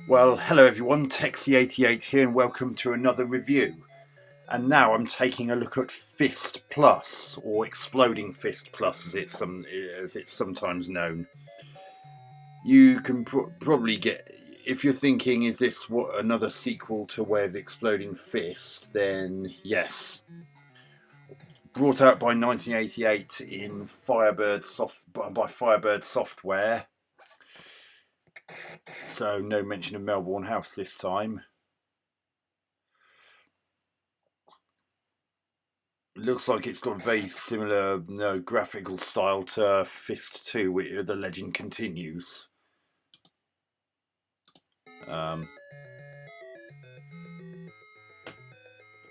Well, hello everyone, Texie88 here and welcome to another review. And now I'm taking a look at Fist Plus, or Exploding Fist Plus as it's sometimes known. You can probably get, if you're thinking, is this what another sequel to Way of Exploding Fist, then yes. Brought out by 1988 in by Firebird Software. So no mention of Melbourne House this time. Looks like it's got a very similar graphical style to Fist 2, where the legend continues.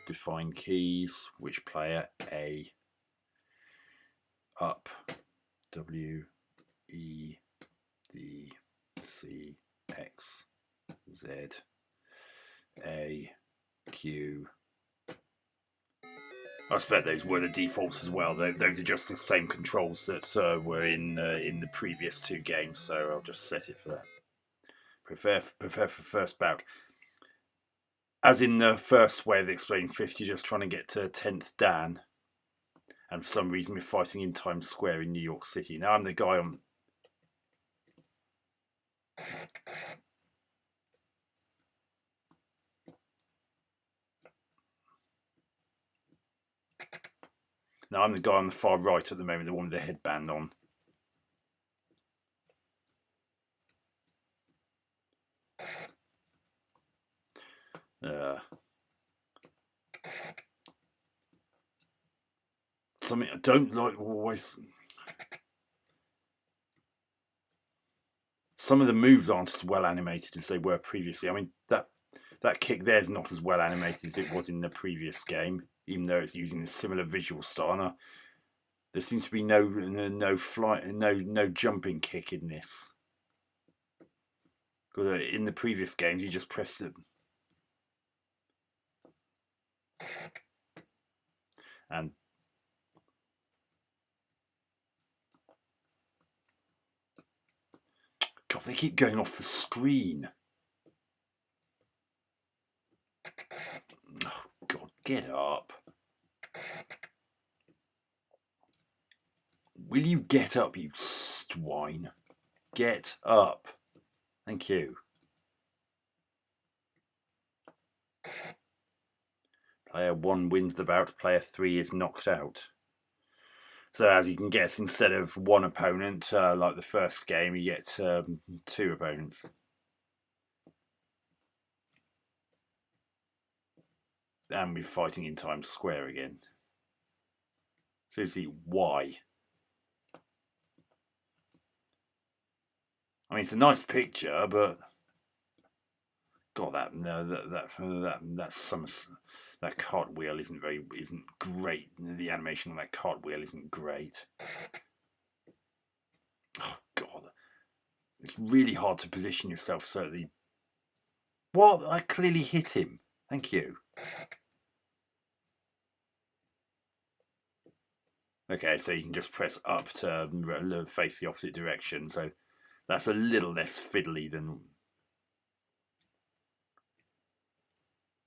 Define keys, which player? A. Up. W. E. D. C. X. Z. A. Q. I expect those were the defaults as well. Those are just the same controls that were in the previous two games, so I'll just set it for that. Prepare for first bout. As in the first Way of Exploding Fist, you're just trying to get to 10th Dan. And for some reason, we're fighting in Times Square in New York City. Now I'm the guy on... Now I'm the guy on the far right at the moment, the one with the headband on. Something I don't like always. Some of the moves aren't as well animated as they were previously. I mean, that kick there is not as well animated as it was in the previous game, even though it's using a similar visual style. And there seems to be no jumping kick in this. Because in the previous games, you just press it. And God, they keep going off the screen. Oh God, get up. Will you get up, you swine? Get up. Thank you. Player 1 wins the bout, player 3 is knocked out. So as you can guess, instead of one opponent, like the first game, you get 2 opponents. And we're fighting in Times Square again. Seriously, why? I mean, it's a nice picture, but God, that cartwheel isn't great. The animation on that cartwheel isn't great. Oh God, it's really hard to position yourself so that What? I clearly hit him. Thank you. Okay, so you can just press up to face the opposite direction. So that's a little less fiddly than...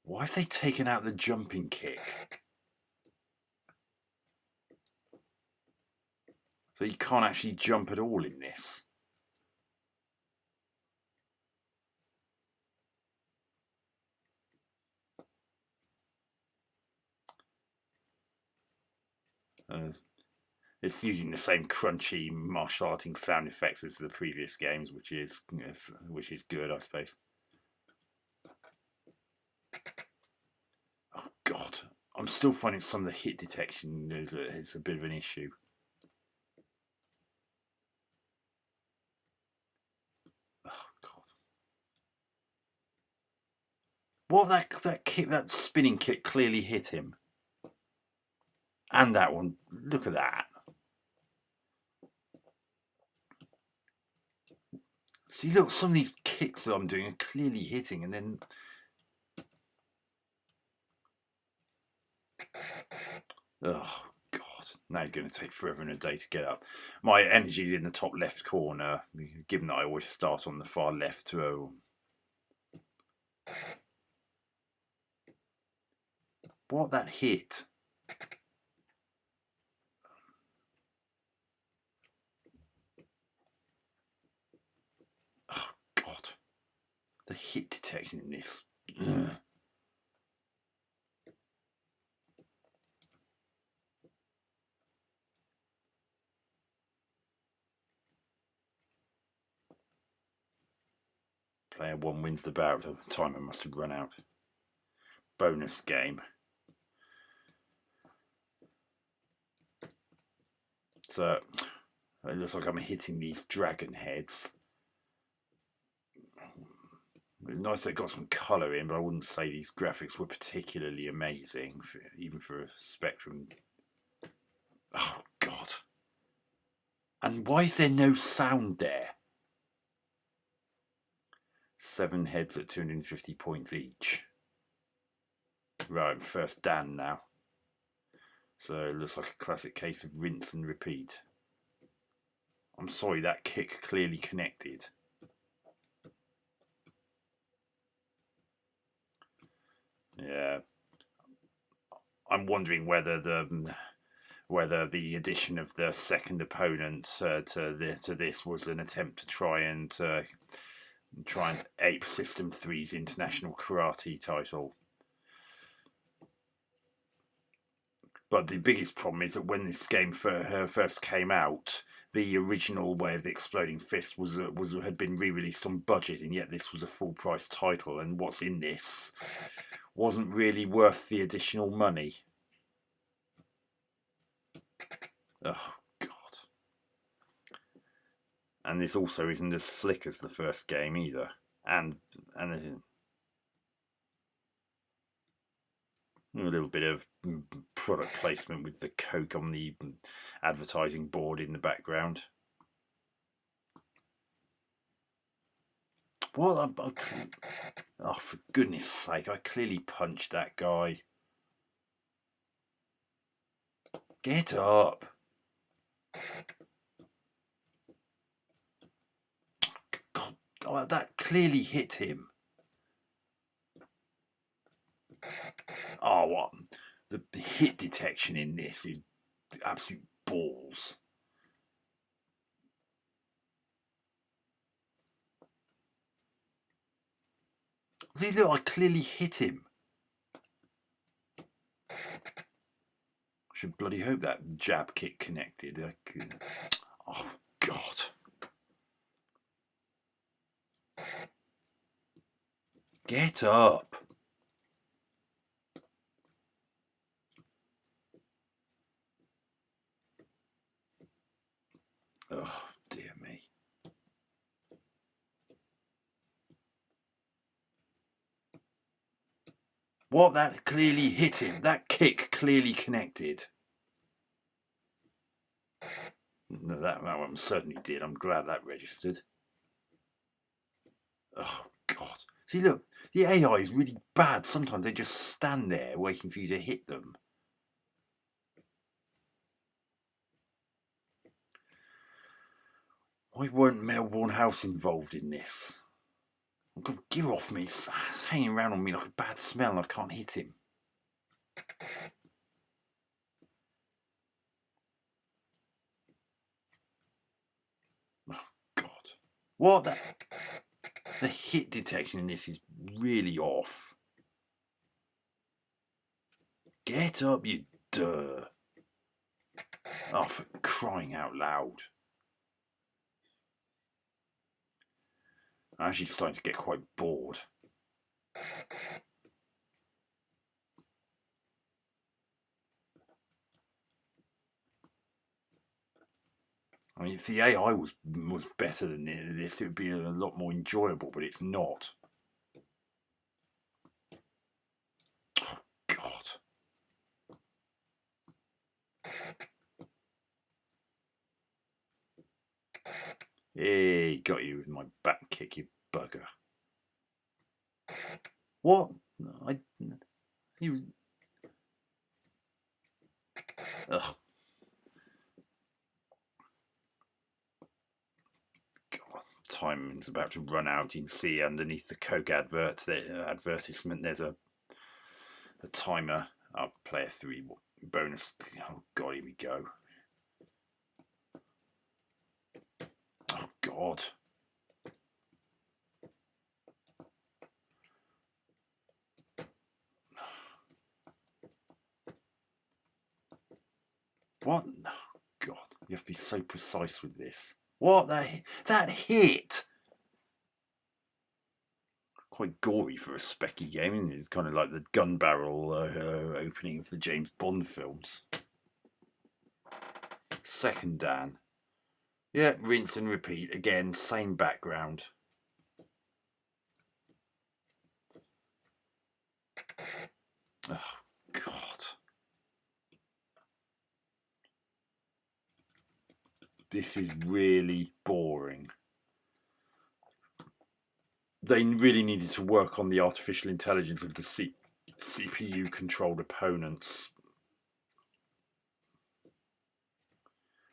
Why have they taken out the jumping kick? So you can't actually jump at all in this. It's using the same crunchy martial arting sound effects as the previous games, which is good, I suppose. Oh God, I'm still finding some of the hit detection is a bit of an issue. Oh God, well, that spinning kick clearly hit him, and that one. Look at that. See, look, some of these kicks that I'm doing are clearly hitting, and then... Oh, God. Now it's going to take forever and a day to get up. My energy is in the top left corner, given that I always start on the far left. What, that hit? Oh, God. The hit detection in this. Ugh. Player 1 wins the bout. The timer must have run out. Bonus game. So it looks like I'm hitting these dragon heads. It's nice they got some colour in, but I wouldn't say these graphics were particularly amazing, even for a Spectrum. Oh, God. And why is there no sound there? 7 heads at 250 points each. Right, first Dan now. So it looks like a classic case of rinse and repeat. I'm sorry, that kick clearly connected. Yeah. I'm wondering whether the addition of the second opponent to this was an attempt to try and ape System 3's International Karate title. But the biggest problem is that when this game first came out, the original way of the Exploding Fist had been re-released on budget, and yet this was a full price title, and what's in this wasn't really worth the additional money. Oh, God. And this also isn't as slick as the first game either. And a little bit of product placement with the Coke on the advertising board in the background. What? Oh, for goodness sake, I clearly punched that guy. Get up. God, oh, that clearly hit him. Oh, what? The hit detection in this is absolute balls. Look, I clearly hit him. I should bloody hope that jab kick connected. Oh, God. Get up. Oh, dear me. What? That clearly hit him. That kick clearly connected. No, that one certainly did. I'm glad that registered. Oh, God. See, look, the AI is really bad. Sometimes they just stand there waiting for you to hit them. Why weren't Melbourne House involved in this? Oh, God, get off me. It's hanging around on me like a bad smell and I can't hit him. Oh, God. What? The hit detection in this is really off. Get up, you duh. Oh, for crying out loud. I'm actually starting to get quite bored. I mean, if the AI was better than this, it would be a lot more enjoyable, but it's not. Oh, God. Hey, got you with my back kick, you bugger. What? He was... Ugh. God, time's about to run out. You can see underneath the Coke advertisement there's a timer. I'll play a 3 bonus. Oh god, here we go. Oh god. What? Oh god, you have to be so precise with this. What? That hit! Quite gory for a specky game, isn't it? It's kind of like the gun barrel opening of the James Bond films. Second Dan. Yeah, rinse and repeat. Again, same background. Oh, God. This is really boring. They really needed to work on the artificial intelligence of the CPU-controlled opponents.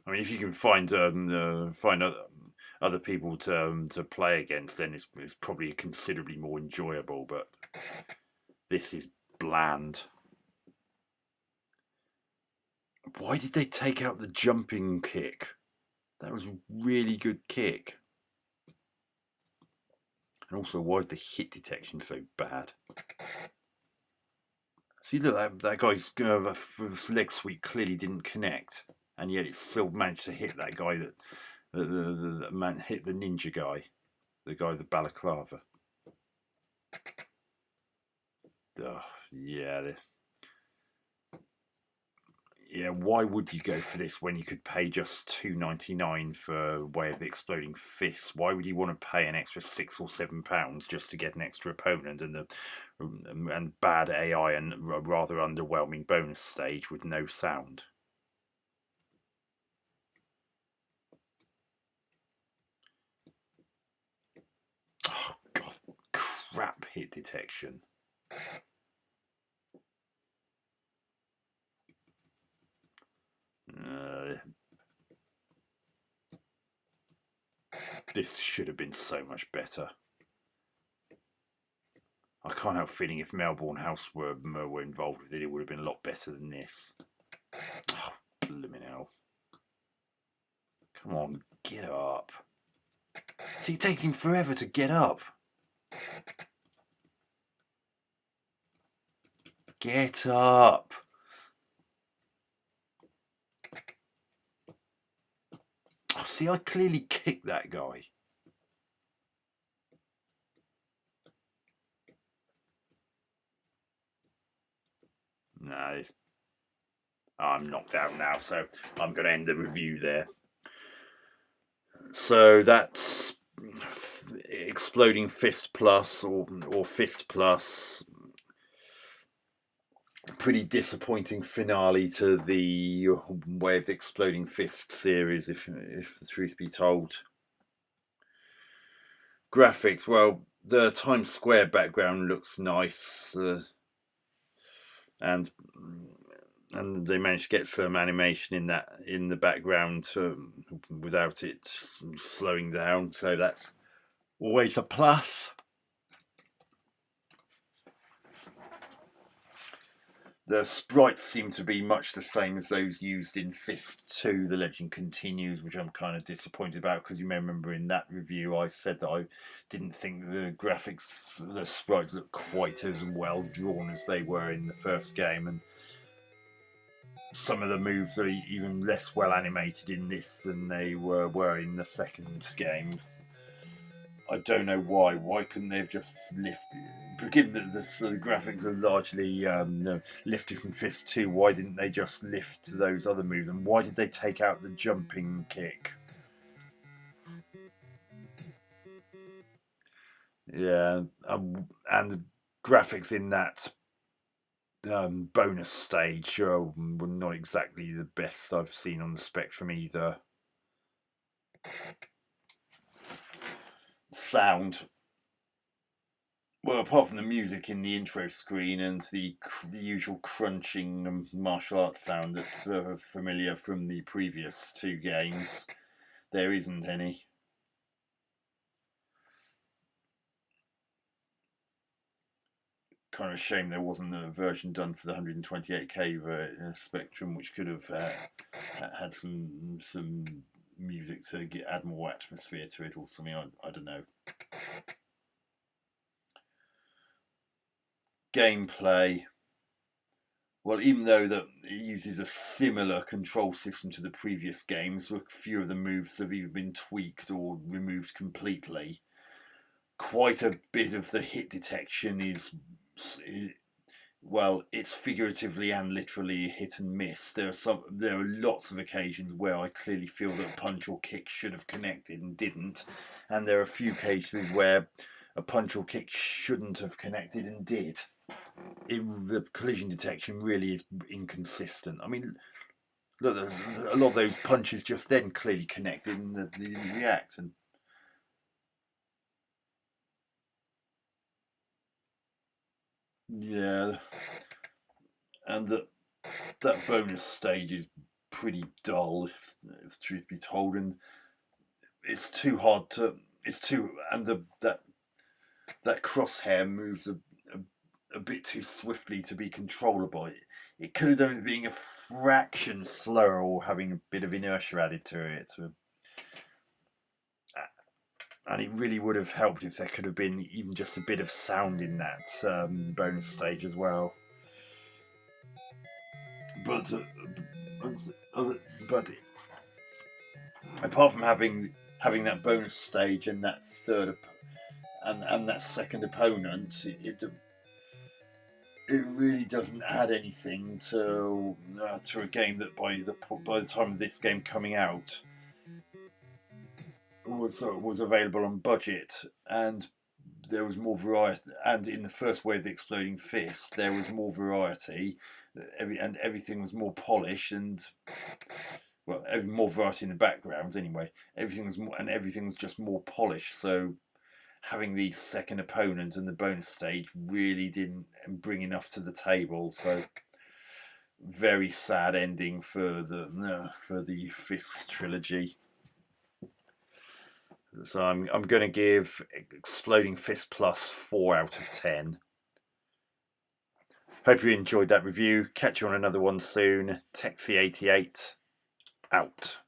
I mean, if you can find other people to play against, then it's probably considerably more enjoyable. But this is bland. Why did they take out the jumping kick? That was a really good kick. And also, why is the hit detection so bad? See, look, that guy's leg sweep clearly didn't connect, and yet it still managed to hit that guy that man hit the ninja guy, the guy with the balaclava. Oh, yeah. Yeah, why would you go for this when you could pay just $2.99 for Way of the Exploding Fist? Why would you want to pay an extra £6 or £7 just to get an extra opponent and bad AI and a rather underwhelming bonus stage with no sound? Oh god, crap hit detection. This should have been so much better. I can't help feeling if Melbourne House were involved with it, it would have been a lot better than this. Oh, blimmin' hell. Come on, get up. See, it takes him forever to get up. Get up. Oh, see, I clearly kicked that guy. No, I'm knocked out now, so I'm going to end the review there. So that's Exploding Fist Plus or Fist Plus. Pretty disappointing finale to the Way of the Exploding Fist series, if the truth be told. Graphics, well, the Times Square background looks nice, and they managed to get some animation in the background without it slowing down, so that's always a plus. The sprites seem to be much the same as those used in Fist 2, The Legend Continues, which I'm kind of disappointed about, because you may remember in that review I said that I didn't think the graphics, the sprites looked quite as well drawn as they were in the first game, and some of the moves are even less well animated in this than they were in the second game. I don't know why. Why couldn't they have just lifted? Given that the graphics are largely lifted from Fist 2, why didn't they just lift those other moves? And why did they take out the jumping kick? Yeah, and the graphics in that bonus stage were not exactly the best I've seen on the Spectrum either. Sound. Well, apart from the music in the intro screen and the usual crunching martial arts sound that's familiar from the previous 2 games, there isn't any. kind of a shame there wasn't a version done for the 128K Spectrum, which could have had some music to add more atmosphere to it or something. I don't know. Gameplay. Well, even though that it uses a similar control system to the previous games, a few of the moves have either been tweaked or removed completely. Quite a bit of the hit detection is, well, it's figuratively and literally hit and miss. There are lots of occasions where I clearly feel that a punch or kick should have connected and didn't, and there are a few cases where a punch or kick shouldn't have connected and did. The collision detection really is inconsistent. I mean, look, a lot of those punches just then clearly connected and they didn't react. And yeah, and that bonus stage is pretty dull, if truth be told, and it's too hard to. It's too and that crosshair moves a bit too swiftly to be controllable. It could have done with being a fraction slower or having a bit of inertia added to it. And it really would have helped if there could have been even just a bit of sound in that bonus stage as well. But apart from having that bonus stage and that third and that second opponent, it really doesn't add anything to a game that by the time of this game coming out was available on budget, and there was more variety. And in the first wave of the Exploding Fist, there was more variety, and everything was more polished and. Well, more variety in the backgrounds anyway. Everything was just more polished. So having the second opponent and the bonus stage really didn't bring enough to the table. So very sad ending for the Fist trilogy. So I'm going to give Exploding Fist Plus 4 out of 10. Hope you enjoyed that review. Catch you on another one soon. Texie88 out.